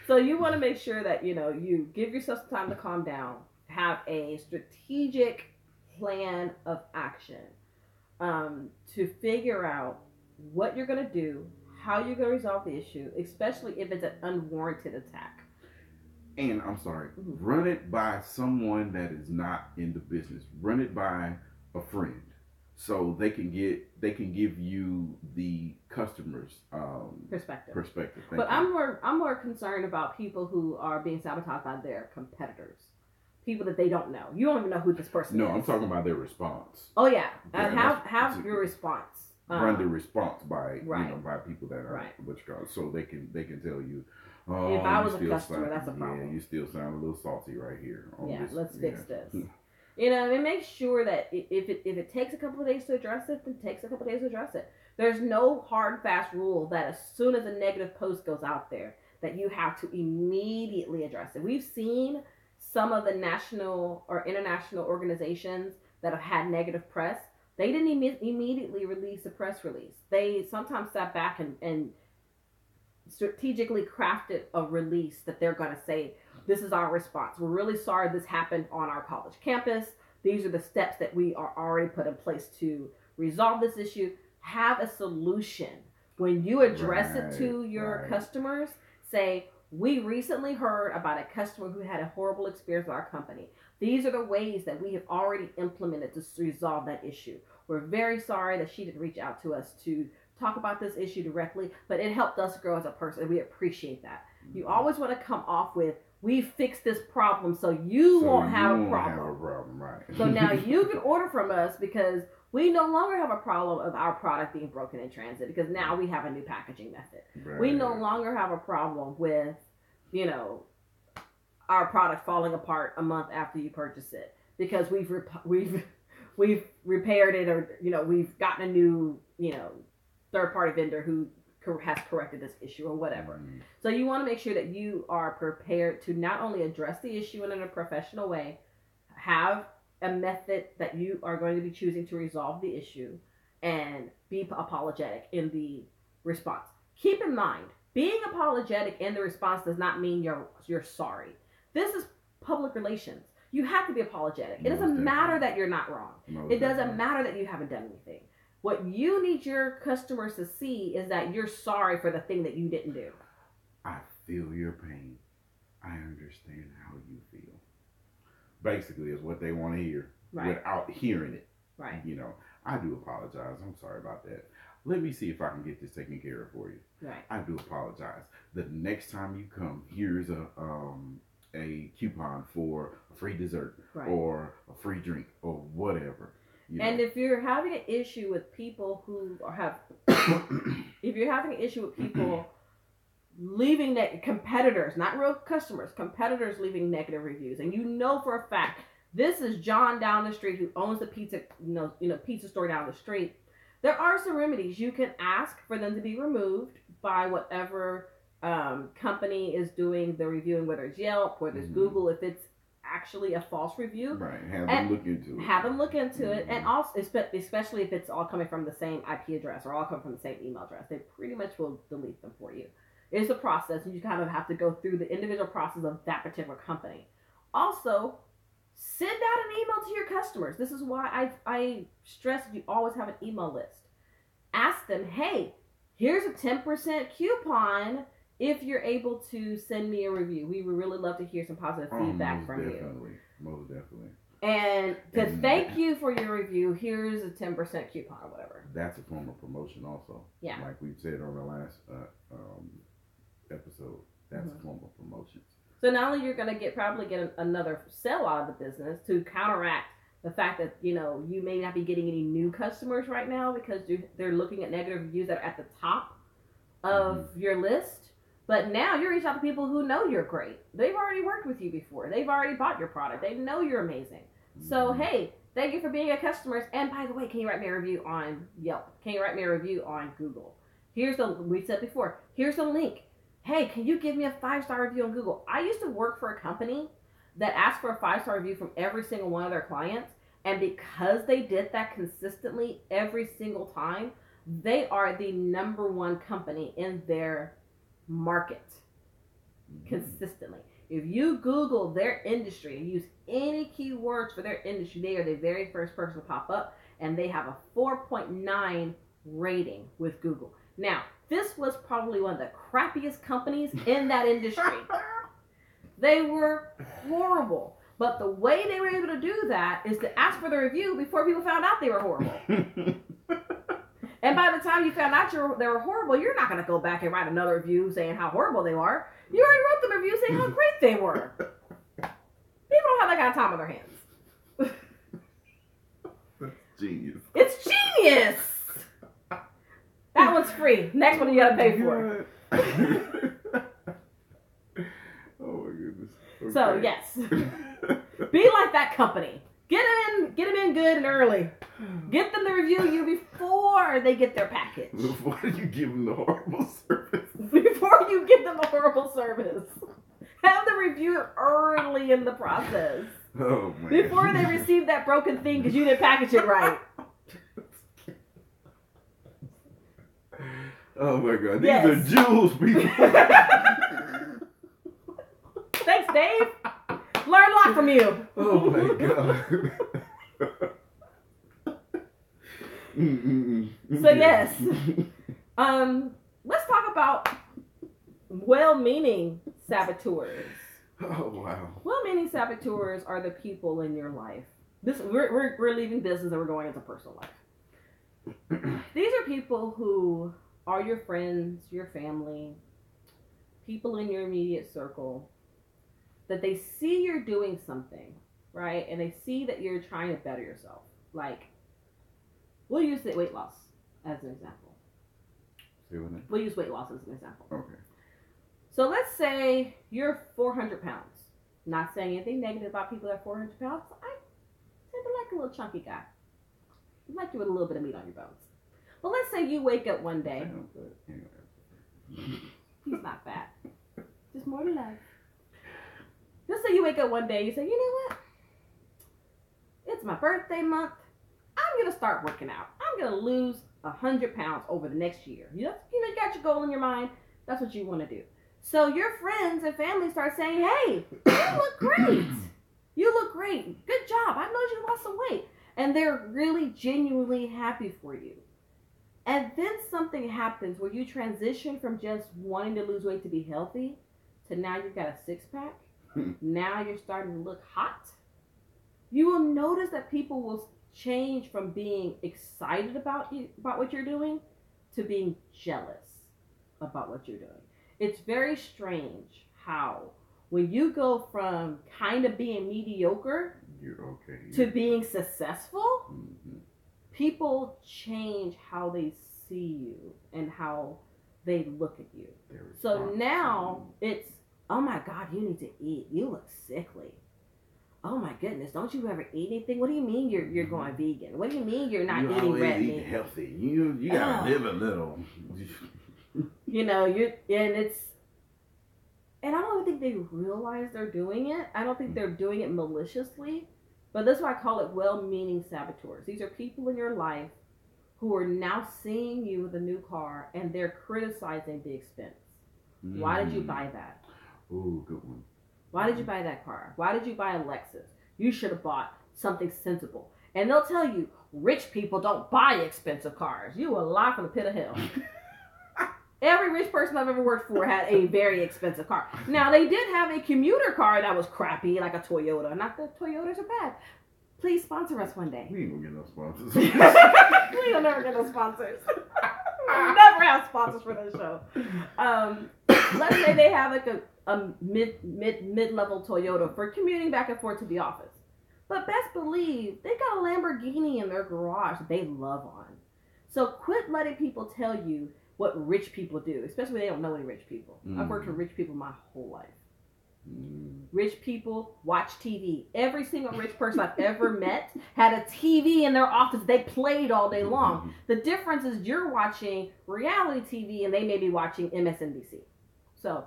So you want to make sure that you give yourself some time to calm down. Have a strategic plan of action to figure out what you're going to do, how you're going to resolve the issue, especially if it's an unwarranted attack. And I'm sorry, run it by someone that is not in the business. Run it by a friend, so they can give you the customer's perspective. But I'm more concerned about people who are being sabotaged by their competitors. People that they don't know. You don't even know who this person is. No, I'm talking about their response. Oh yeah, have your response. Run the response by right. By people that are right. So they can tell you. Oh, if I was a customer, that's a problem. Yeah, you still sound a little salty right here. Let's fix this. And make sure that if it takes a couple of days to address it, then it takes a couple of days to address it. There's no hard and fast rule that as soon as a negative post goes out there that you have to immediately address it. We've seen some of the national or international organizations that have had negative press. They didn't immediately release a press release. They sometimes sat back and strategically crafted a release that they're going to say, this is our response. We're really sorry this happened on our college campus. These are the steps that we are already put in place to resolve this issue. Have a solution. When you address it to your customers, say, we recently heard about a customer who had a horrible experience with our company. These are the ways that we have already implemented to resolve that issue. We're very sorry that she didn't reach out to us to talk about this issue directly, but it helped us grow as a person, and we appreciate that. You always want to come off with, we fixed this problem so you won't have a problem. Right. So now you can order from us because we no longer have a problem of our product being broken in transit because now we have a new packaging method. Right. We no longer have a problem with, our product falling apart a month after you purchase it because we've repaired it, or we've gotten a new third-party vendor who has corrected this issue or whatever. So you want to make sure that you are prepared to not only address the issue in a professional way, have a method that you are going to be choosing to resolve the issue, and be apologetic in the response. Keep in mind, being apologetic in the response does not mean you're sorry. This is public relations. You have to be apologetic. It doesn't matter that you're not wrong. It doesn't matter that you haven't done anything. What you need your customers to see is that you're sorry for the thing that you didn't do. I feel your pain. I understand how you feel. Basically, is what they want to hear without hearing it. Right. I do apologize. I'm sorry about that. Let me see if I can get this taken care of for you. Right. I do apologize. The next time you come, here's a coupon for a free dessert or a free drink or whatever. And if you're having an issue with people who leaving competitors, not real customers, competitors leaving negative reviews, and for a fact this is John down the street who owns the pizza store down the street, there are some remedies. You can ask for them to be removed by whatever company is doing the reviewing, whether it's Yelp, whether it's Google, if it's actually a false review. Right. Have them look into it. And also, especially if it's all coming from the same IP address or all coming from the same email address, they pretty much will delete them for you. It's a process, and you kind of have to go through the individual process of that particular company. Also, send out an email to your customers. This is why I stress you always have an email list. Ask them, hey, here's a 10% coupon if you're able to send me a review. We would really love to hear some positive feedback from you. Most definitely. And thank you for your review, here's a 10% coupon or whatever. That's a form of promotion also. Yeah. Like we said on the last episode, that's a form of promotion. So not only you're going to probably get another sale out of the business to counteract the fact that, you may not be getting any new customers right now because they're looking at negative reviews that are at the top of your list. But now you're reaching out to people who know you're great. They've already worked with you before. They've already bought your product. They know you're amazing. So, hey, thank you for being a customer. And by the way, can you write me a review on Yelp? Can you write me a review on Google? We said before, here's the link. Hey, can you give me a 5-star review on Google? I used to work for a company that asked for a 5-star review from every single one of their clients. And because they did that consistently every single time, they are the number one company in their market consistently. If you Google their industry and use any keywords for their industry, they are the very first person to pop up, and they have a 4.9 rating with Google. Now, this was probably one of the crappiest companies in that industry. They were horrible. But the way they were able to do that is to ask for the review before people found out they were horrible. And by the time you found out they were horrible, you're not going to go back and write another review saying how horrible they are. You already wrote the review saying how great they were. People don't have that kind of time on their hands. That's genius. It's genius! That one's free. Next one you got to pay for. Oh my goodness. Okay. So, yes. Be like that company. Get them in good and early. Get them to review you before they get their package. Before you give them the horrible service. Before you give them the horrible service. Have them review it early in the process. Oh, man. Before they receive that broken thing because you didn't package it right. Oh my God, these Yes. are jewels, people. Thanks, Dave. Learn a lot from you. Oh my God. So yes, let's talk about well-meaning saboteurs. Oh wow. Well-meaning saboteurs are the people in your life. We're leaving business and we're going into personal life. These are people who are your friends, your family, people in your immediate circle, that they see you're doing something, right? And they see that you're trying to better yourself. Like, we'll use the weight loss as an example. We'll use weight loss as an example. Okay. So let's say you're 400 pounds. Not saying anything negative about people that are 400 pounds. I tend to like a little chunky guy. I like you with a little bit of meat on your bones. But let's say you wake up one day. He's not fat. Just more to life. Let's say you wake up one day and you say, you know what? It's my birthday month. I'm going to start working out. I'm going to lose 100 pounds over the next year. You got your goal in your mind. That's what you want to do. So your friends and family start saying, hey, you look great. You look great. Good job. I know you lost some weight. And they're really genuinely happy for you. And then something happens where you transition from just wanting to lose weight to be healthy to now you've got a six-pack. Now you're starting to look hot. You will notice that people will change from being excited about what you're doing to being jealous about what you're doing. It's very strange how when you go from kind of being mediocre to being successful, people change how they see you and how they look at you. So now it's, oh my God, you need to eat. You look sickly. Oh my goodness, don't you ever eat anything? What do you mean you're going vegan? What do you mean you're not eating red meat? Healthy. You gotta live a little. And I don't think they realize they're doing it. I don't think they're doing it maliciously, but that's why I call it well-meaning saboteurs. These are people in your life who are now seeing you with a new car and they're criticizing the expense. Why did you buy that? Ooh, good one. Why did you buy that car? Why did you buy a Lexus? You should have bought something sensible. And they'll tell you, rich people don't buy expensive cars. You will lie from the pit of hell. Every rich person I've ever worked for had a very expensive car. Now, they did have a commuter car that was crappy, like a Toyota. Not that Toyotas are bad. Please sponsor us one day. We ain't gonna get no sponsors. We'll never get no sponsors. We'll never have sponsors for this show. Let's say they have like a mid-level Toyota for commuting back and forth to the office. But best believe they got a Lamborghini in their garage that they love on. So quit letting people tell you what rich people do, especially when they don't know any rich people. I've worked with rich people my whole life. Rich people watch TV. Every single rich person I've ever met had a TV in their office. They played all day long. The difference is you're watching reality TV and they may be watching MSNBC. So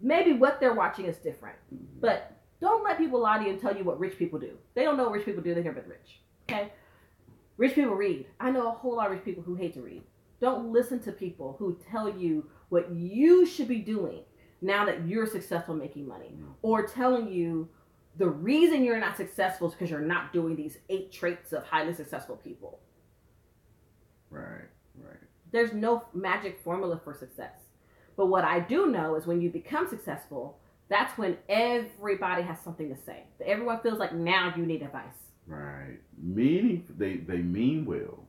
maybe what they're watching is different. But don't let people lie to you and tell you what rich people do. They don't know what rich people do. They've never been rich. Okay? Rich people read. I know a whole lot of rich people who hate to read. Don't listen to people who tell you what you should be doing now that you're successful making money, or telling you the reason you're not successful is because you're not doing these 8 traits of highly successful people. Right. There's no magic formula for success. But what I do know is when you become successful, that's when everybody has something to say. Everyone feels like now you need advice. Right. Meaning they mean well,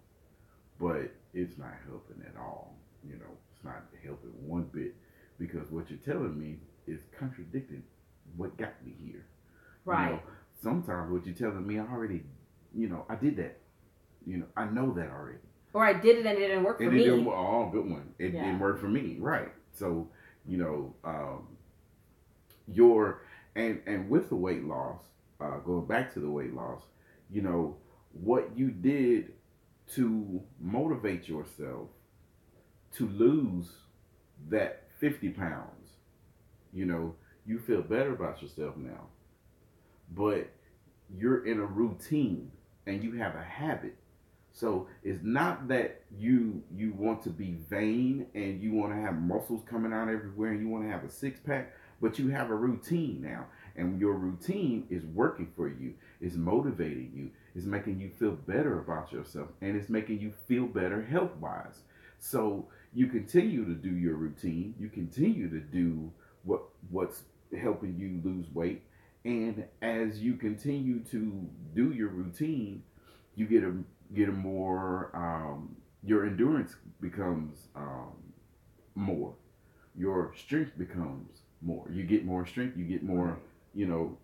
but it's not helping at all. It's not helping one bit. Because what you're telling me is contradicting what got me here. Right. Sometimes what you're telling me, I already, I did that. I know that already. Or I did it and it didn't work for me. Good one. It didn't work for me. Right. So, and with the weight loss, going back to the weight loss, what you did to motivate yourself to lose that 50 pounds, you feel better about yourself now, but you're in a routine and you have a habit So it's not that you want to be vain and you want to have muscles coming out everywhere and you want to have a six pack, but you have a routine now, and your routine is working for you. It's motivating you. It's making you feel better about yourself, and it's making you feel better health wise. So you continue to do your routine. You continue to do what's helping you lose weight, and as you continue to do your routine, you get a more your endurance becomes more, your strength becomes more, you get more strength, you get more,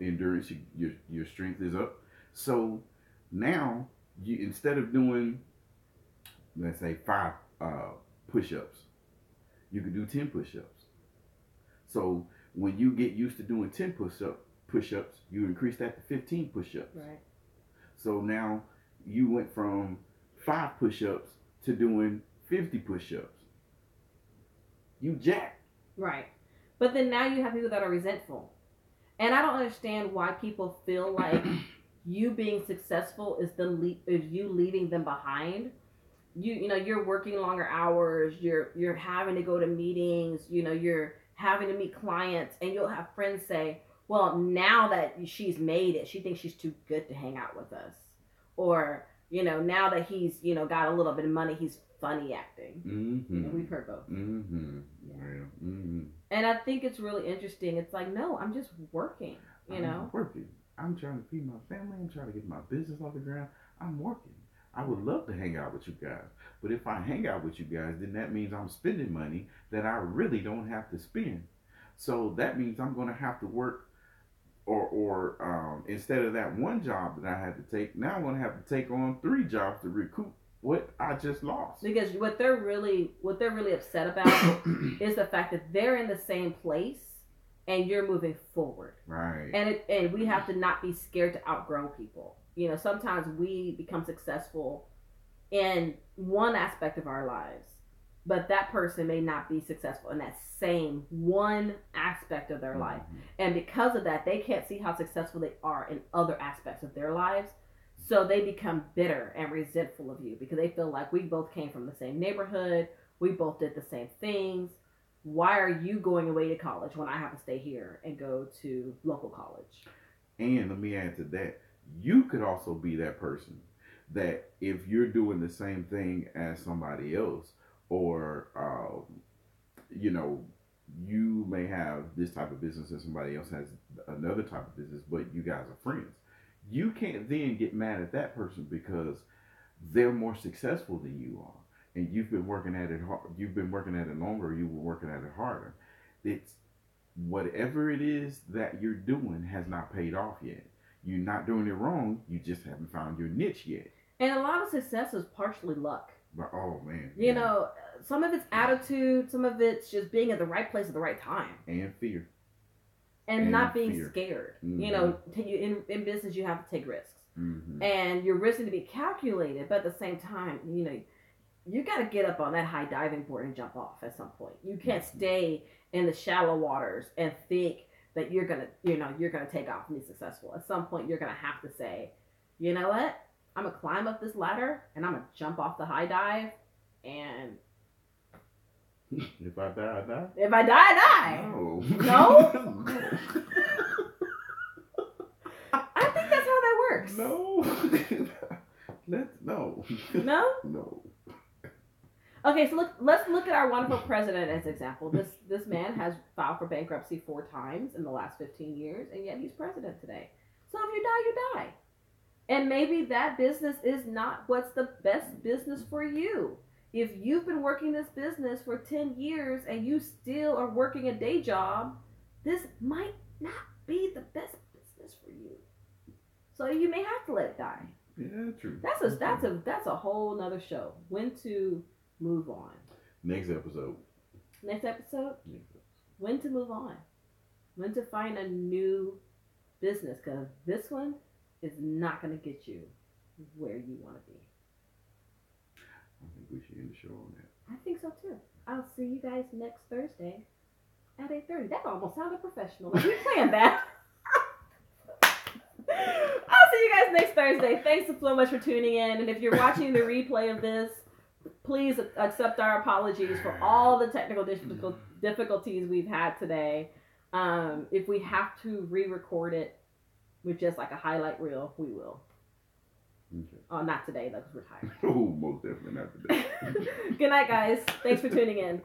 endurance, your strength is up. So now, you, instead of doing, let's say, 5 push-ups, you can do 10 push-ups. So when you get used to doing 10 push-ups, you increase that to 15 push-ups. Right. So now you went from 5 push-ups to doing 50 push-ups. You jacked. Right. But then now you have people that are resentful. And I don't understand why people feel like you being successful is you leaving them behind. You're working longer hours, you're having to go to meetings, you're having to meet clients, and you'll have friends say, well, now that she's made it, she thinks she's too good to hang out with us. Or, now that he's, got a little bit of money, he's funny acting. Mm-hmm. We've heard both. Mm-hmm. Yeah. Mm-hmm. And I think it's really interesting. It's like, no, I'm just working, I'm working. I'm trying to feed my family. I'm trying to get my business off the ground. I'm working. I would love to hang out with you guys. But if I hang out with you guys, then that means I'm spending money that I really don't have to spend. So that means I'm going to have to work, or instead of that one job that I had to take, now I'm going to have to take on 3 jobs to recoup what I just lost. Because what they're really upset about is the fact that they're in the same place and you're moving forward. Right. And we have to not be scared to outgrow people. Sometimes we become successful in one aspect of our lives, but that person may not be successful in that same one aspect of their life. And because of that, they can't see how successful they are in other aspects of their lives. So they become bitter and resentful of you because they feel like we both came from the same neighborhood. We both did the same things. Why are you going away to college when I have to stay here and go to local college? And let me add to that. You could also be that person that if you're doing the same thing as somebody else, or, you may have this type of business and somebody else has another type of business, but you guys are friends. You can't then get mad at that person because they're more successful than you are, and you've been working at it hard. You've been working at it longer. You were working at it harder. It's whatever it is that you're doing has not paid off yet. You're not doing it wrong. You just haven't found your niche yet. And a lot of success is partially luck. But oh man, some of it's attitude, some of it's just being at the right place at the right time, and fear. And not being scared. Mm-hmm. In business, you have to take risks. Mm-hmm. And your risks need to be calculated, but at the same time, you got to get up on that high diving board and jump off at some point. You can't stay in the shallow waters and think that you're gonna take off and be successful. At some point, you're gonna have to say, you know what? I'm gonna climb up this ladder and I'm gonna jump off the high dive, and if I die, I die. If I die, I die. No. No? I think that's how that works. No. No. No? No. Okay, so let's look at our wonderful president as example. This man has filed for bankruptcy 4 times in the last 15 years, and yet he's president today. So if you die, you die. And maybe that business is not what's the best business for you. If you've been working this business for 10 years and you still are working a day job, this might not be the best business for you. So you may have to let it die. Yeah, true. That's a whole nother show. When to move on. Next episode. Next episode? When to move on. When to find a new business, because this one is not going to get you where you want to be. I think we should end the show on that. I think so too. I'll see you guys next Thursday at 8:30. That almost sounded professional. Like we planned that. I'll see see you guys next Thursday. Thanks so much for tuning in. And if you're watching the replay of this, please accept our apologies for all the technical difficulties we've had today. If we have to re-record it with just like a highlight reel, we will. Okay. Oh, not today, though, because we're tired. Oh, most definitely not today. Good night, guys. Thanks for tuning in.